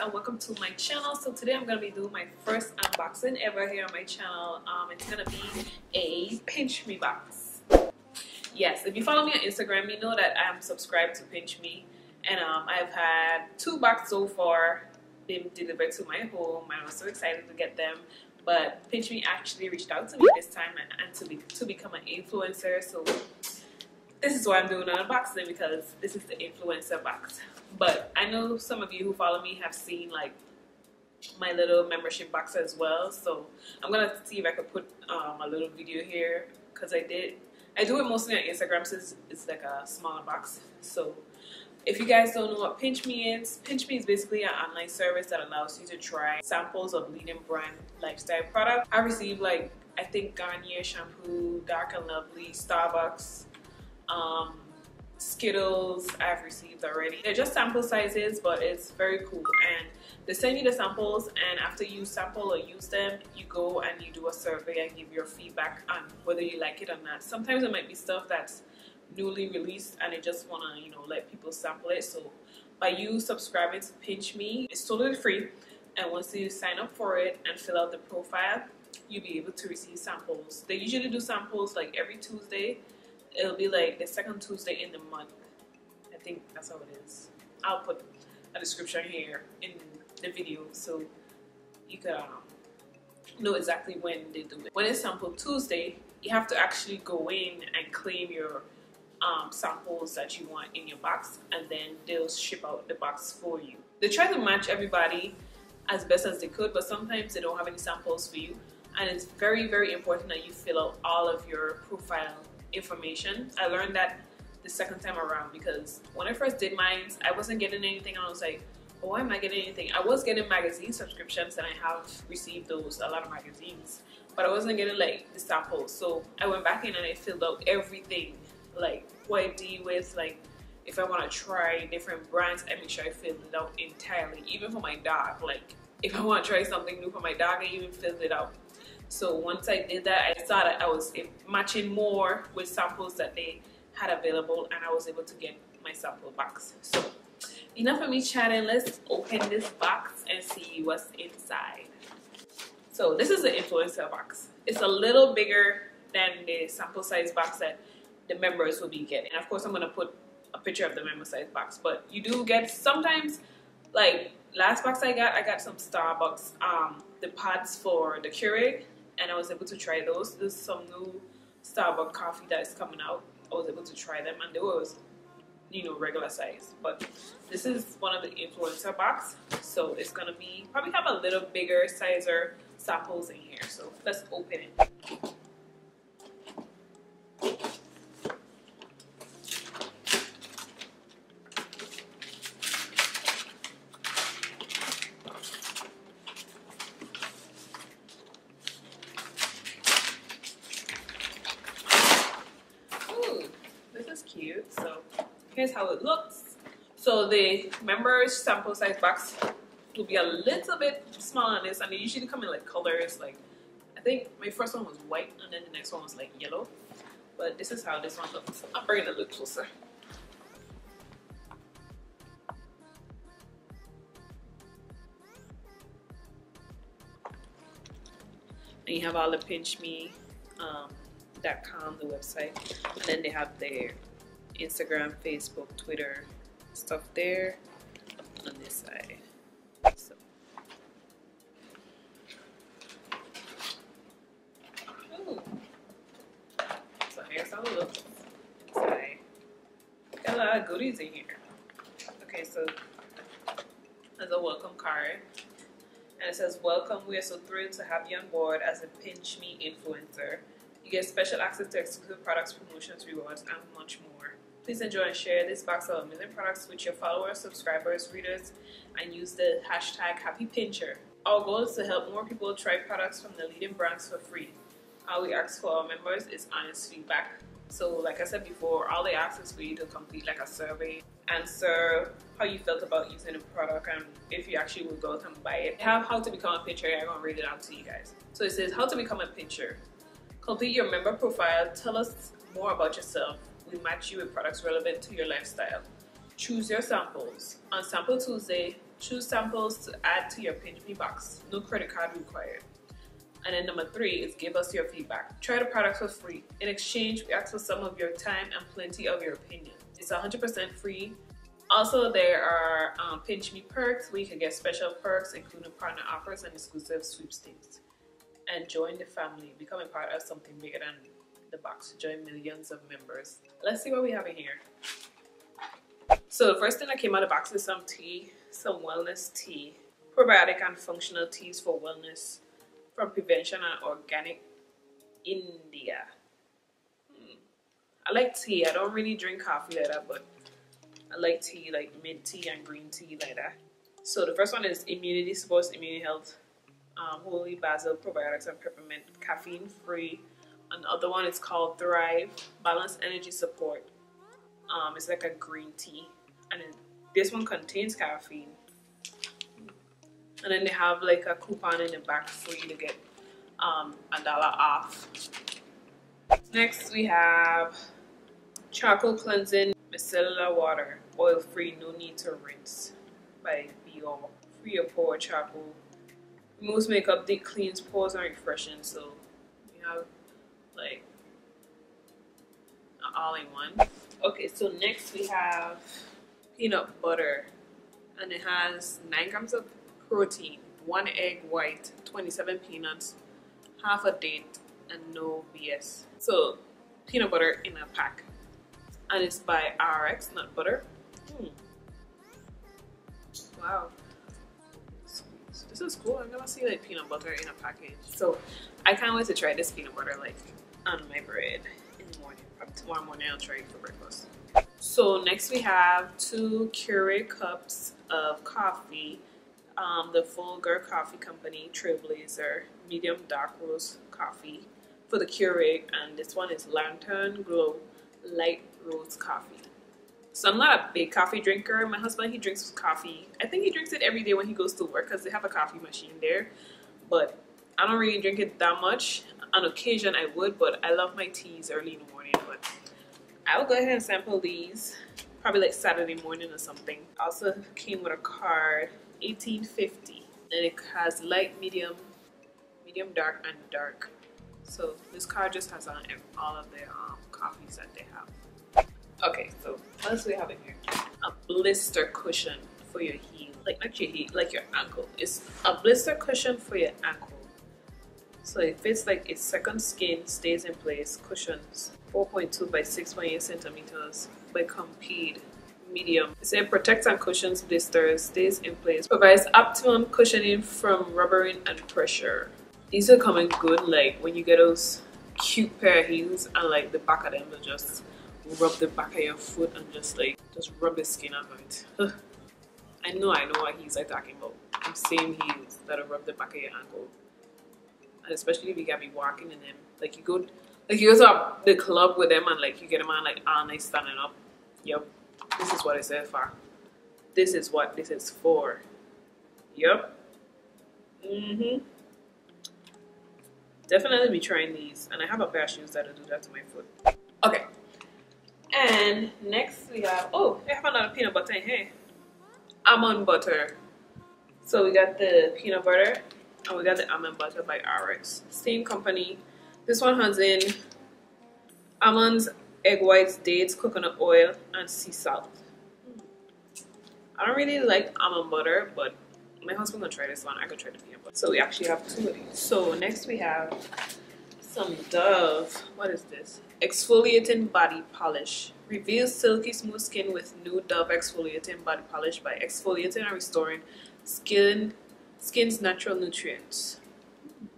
and welcome to my channel. So today I'm going to be doing my first unboxing ever here on my channel. It's going to be a PINCHme box. Yes, if you follow me on Instagram, you know that I'm subscribed to PINCHme, and I've had 2 boxes so far been delivered to my home, and I was so excited to get them. But PINCHme actually reached out to me this time and to become an influencer. So this is why I'm doing an unboxing, because this is the influencer box. But I know some of you who follow me have seen like my little membership box as well. So I'm gonna see if I could put a little video here, because I do it mostly on Instagram since it's like a smaller box. So if you guys don't know what PINCHme is basically an online service that allows you to try samples of leading brand lifestyle products. I received like, I think Garnier shampoo, Dark and Lovely, Starbucks, Skittles I've received already. They're just sample sizes, but it's very cool, and they send you the samples, and after you sample or use them, you go and you do a survey and give your feedback on whether you like it or not. Sometimes it might be stuff that's newly released and they just want to, you know, let people sample it. So by you subscribing to PINCHme, it's totally free, and once you sign up for it and fill out the profile, you'll be able to receive samples. They usually do samples like every Tuesday. It'll be like the second Tuesday in the month. I think that's how it is. I'll put a description here in the video so you can know exactly when they do it. When it's sample Tuesday, you have to actually go in and claim your samples that you want in your box, and then they'll ship out the box for you. They try to match everybody as best as they could, but sometimes they don't have any samples for you, and it's very, very important that you fill out all of your profile information. I learned that the second time around, because when I first did mine, I wasn't getting anything, and I was like, oh, why am I getting anything? I was getting magazine subscriptions, and I have received those, a lot of magazines, but I wasn't getting like the samples. So I went back in and I filled out everything, like who I deal with, like if I want to try different brands, I make sure I fill it out entirely. Even for my dog, like if I want to try something new for my dog, I even filled it out. So once I did that, I saw that I was matching more with samples that they had available, and I was able to get my sample box. So enough of me chatting, let's open this box and see what's inside. So this is the influencer box. It's a little bigger than the sample size box that the members will be getting. And of course I'm gonna put a picture of the member size box, but you do get sometimes, like last box I got some Starbucks, the pods for the Keurig, and I was able to try those. There's some new Starbucks coffee that is coming out. I was able to try them, and they was, you know, regular size. But this is one of the influencer box, so it's gonna be probably have a little bigger sizer samples in here. So let's open it. Cute. So here's how it looks. So the members sample size box will be a little bit smaller than this, and they usually come in like colors. Like I think my first one was white, and then the next one was like yellow. But this is how this one looks. I'm bringing it a little closer. And you have all the PINCHme.com, the website, and then they have their Instagram, Facebook, Twitter stuff there on this side. So, so here's how it looks inside. Got a lot of goodies in here. Okay, so there's a welcome card, and it says, "Welcome. We are so thrilled to have you on board as a PINCHme influencer. You get special access to exclusive products, promotions, rewards, and much more. Please enjoy and share this box of 1 million products with your followers, subscribers, readers, and use the hashtag #HappyPincher. Our goal is to help more people try products from the leading brands for free. All we ask for our members is honest feedback." So like I said before, all they ask is for you to complete like a survey, answer how you felt about using the product, and if you actually would go out and buy it. Have how to become a pincher. I'm gonna read it out to you guys. So it says, how to become a pincher. Complete your member profile. Tell us more about yourself. We match you with products relevant to your lifestyle. Choose your samples. On Sample Tuesday, Choose samples to add to your PINCHme box. No credit card required. And then number 3 is give us your feedback. Try the product for free. In exchange, we ask for some of your time and plenty of your opinion. It's 100% free. Also, there are PINCHme perks where you can get special perks, including partner offers and exclusive sweepstakes. And join the family. Become a part of something bigger than the box. Join millions of members. Let's see what we have in here. So the first thing that came out of the box is some tea, some wellness tea. Probiotic and functional teas for wellness from Prevention and Organic India. I like tea. I don't really drink coffee like that, but I like tea, like mint tea and green tea like that. So the first one is immunity supports immune health. Holy basil probiotics and peppermint, caffeine free. And the other one is called Thrive, balanced energy support. It's like a green tea, and this one contains caffeine. And then they have like a coupon in the back for you to get $1 off. Next we have charcoal cleansing micellar water, oil free, no need to rinse by Bio. Free of pore charcoal. Removes makeup, deep cleans pores and refreshing. So you have like an all-in-one. Okay, so next we have peanut butter, and it has 9 grams of protein, 1 egg white, 27 peanuts, half a date, and no BS. So peanut butter in a pack, and it's by RX Nut Butter. Wow, this is cool. I've never seen like peanut butter in a package, so I can't wait to try this peanut butter like on my bread in the morning. Probably tomorrow morning I'll try it for breakfast. So next we have 2 Keurig cups of coffee. The Fulgur Coffee Company Trailblazer medium dark roast coffee for the Keurig, and this one is Lantern Glow light roast coffee. So I'm not a big coffee drinker. My husband, he drinks coffee. I think he drinks it every day when he goes to work because they have a coffee machine there, but I don't really drink it that much. On occasion I would, but I love my teas early in the morning. But I will go ahead and sample these probably like Saturday morning or something. Also came with a card, $18.50, and it has light, medium, dark, and dark. So this card just has on all of the coffees that they have. Okay, so what else do we have in here? A blister cushion for your heel, like not your heel, like your ankle. It's a blister cushion for your ankle. So it fits like its second skin, stays in place. Cushions 4.2 by 6.8 centimeters by Compede medium. It says protects and cushions blisters, stays in place, provides optimum cushioning from rubbering and pressure. These are coming good like when you get those cute pair of heels and like the back of them will just rub the back of your foot and just rub the skin off of it. I know what heels I'm talking about. The same heels that'll rub the back of your ankle. And especially if you gotta be walking in them. Like you go to the club with them and like you get them on like all night standing up. Yep. This is what it's there for. This is what this is for. Yep. Definitely be trying these. And I have a pair of shoes that'll do that to my foot. Okay. And next we have, oh, I have another peanut butter in here. Almond butter. So we got the peanut butter and we got the almond butter by RX. Same company. This one has in almonds, egg whites, dates, coconut oil, and sea salt. I don't really like almond butter, but my husband gonna try this one. I could try the peanut butter. So we actually have 2 of these. So next we have some Dove. What is this? Exfoliating body polish. Reveals silky smooth skin with new Dove exfoliating body polish by exfoliating and restoring skin's natural nutrients.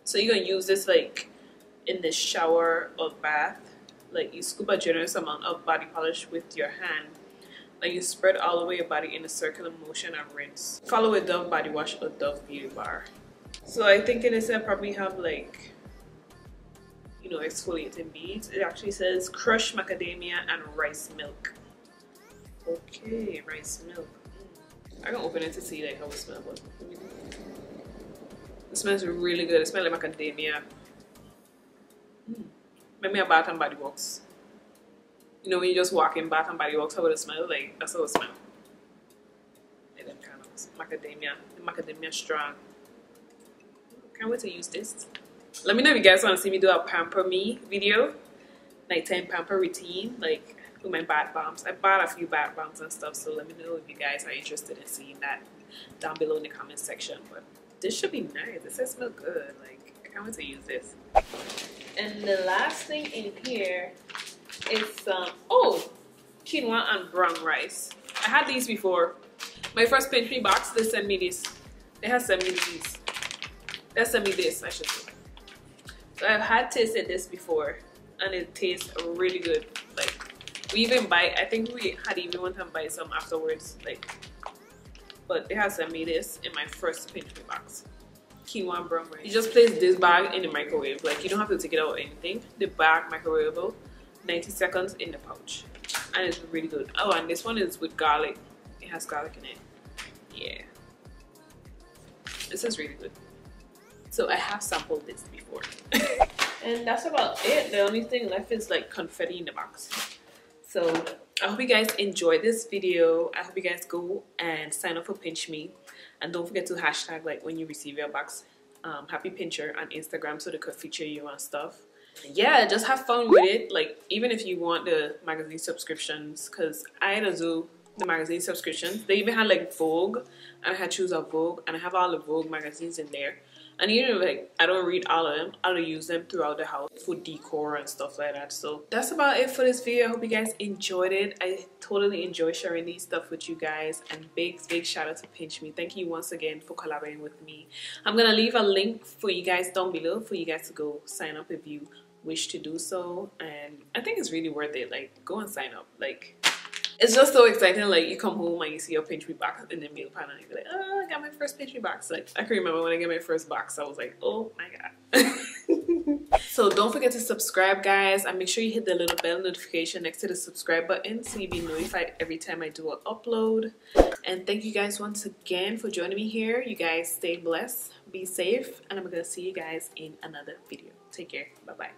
So you're gonna use this like in the shower or bath. Like you scoop a generous amount of body polish with your hand. Like you spread all over your body in a circular motion and rinse. Follow with Dove body wash or Dove beauty bar. So I think in this I probably have like, you know, exfoliating beads. It actually says crushed macadamia and rice milk. Okay, rice milk. I can open it to see like how it smells, but it smells really good. It smells like macadamia. Maybe a Bath and Body Works. You know when you just walk in Bath and Body Works, how would it smell? Like that's how it smells. Like that kind of. macadamia, the macadamia strand. Can't wait to use this. Let me know if you guys want to see me do a PINCHme video, nighttime pamper routine, like with my bath bombs. I bought a few bath bombs and stuff, so let me know if you guys are interested in seeing that down below in the comment section. But this should be nice. This does smell good. Like, I can't wait to use this. And the last thing in here is some quinoa and brown rice. I had these before. My first PINCHme box, they sent me this. They have sent me these. They sent me this, I should say. So I've had tasted this before, and it tastes really good. Like, we even buy, I think we had even went and buy some afterwards. Like, but they have sent me this in my first PINCHme box. Quinoa and brown rice. You just place this bag in the microwave. Like, you don't have to take it out or anything. The bag microwavable, 90 seconds in the pouch, and it's really good. Oh, and this one is with garlic. It has garlic in it. Yeah, this is really good. So I have sampled this before. And that's about it. The only thing left is like confetti in the box. So I hope you guys enjoyed this video. I hope you guys go and sign up for PINCHme, and don't forget to hashtag like when you receive your box happy pincher on Instagram so they could feature you and stuff. Yeah, just have fun with it. Like, even if you want the magazine subscriptions, because I had to do the magazine subscriptions. They even had like Vogue, and I had choose a Vogue, and I have all the Vogue magazines in there. And even if like I don't read all of them, I'll use them throughout the house for decor and stuff like that. So that's about it for this video. I hope you guys enjoyed it. I totally enjoy sharing these stuff with you guys, and big shout out to PINCHme. Thank you once again for collaborating with me. I'm gonna leave a link for you guys down below for you guys to go sign up if you wish to do so, and I think it's really worth it. Like, go and sign up. Like, it's just so exciting. Like, you come home and you see your PINCHme box in the meal pan, and you're like, oh, I got my first PINCHme box. Like, I can remember when I got my first box, I was like, oh my god. So don't forget to subscribe, guys, and make sure you hit the little bell notification next to the subscribe button so you'll be notified every time I do an upload. And thank you guys once again for joining me here. You guys stay blessed, be safe, and I'm gonna see you guys in another video. Take care. Bye bye.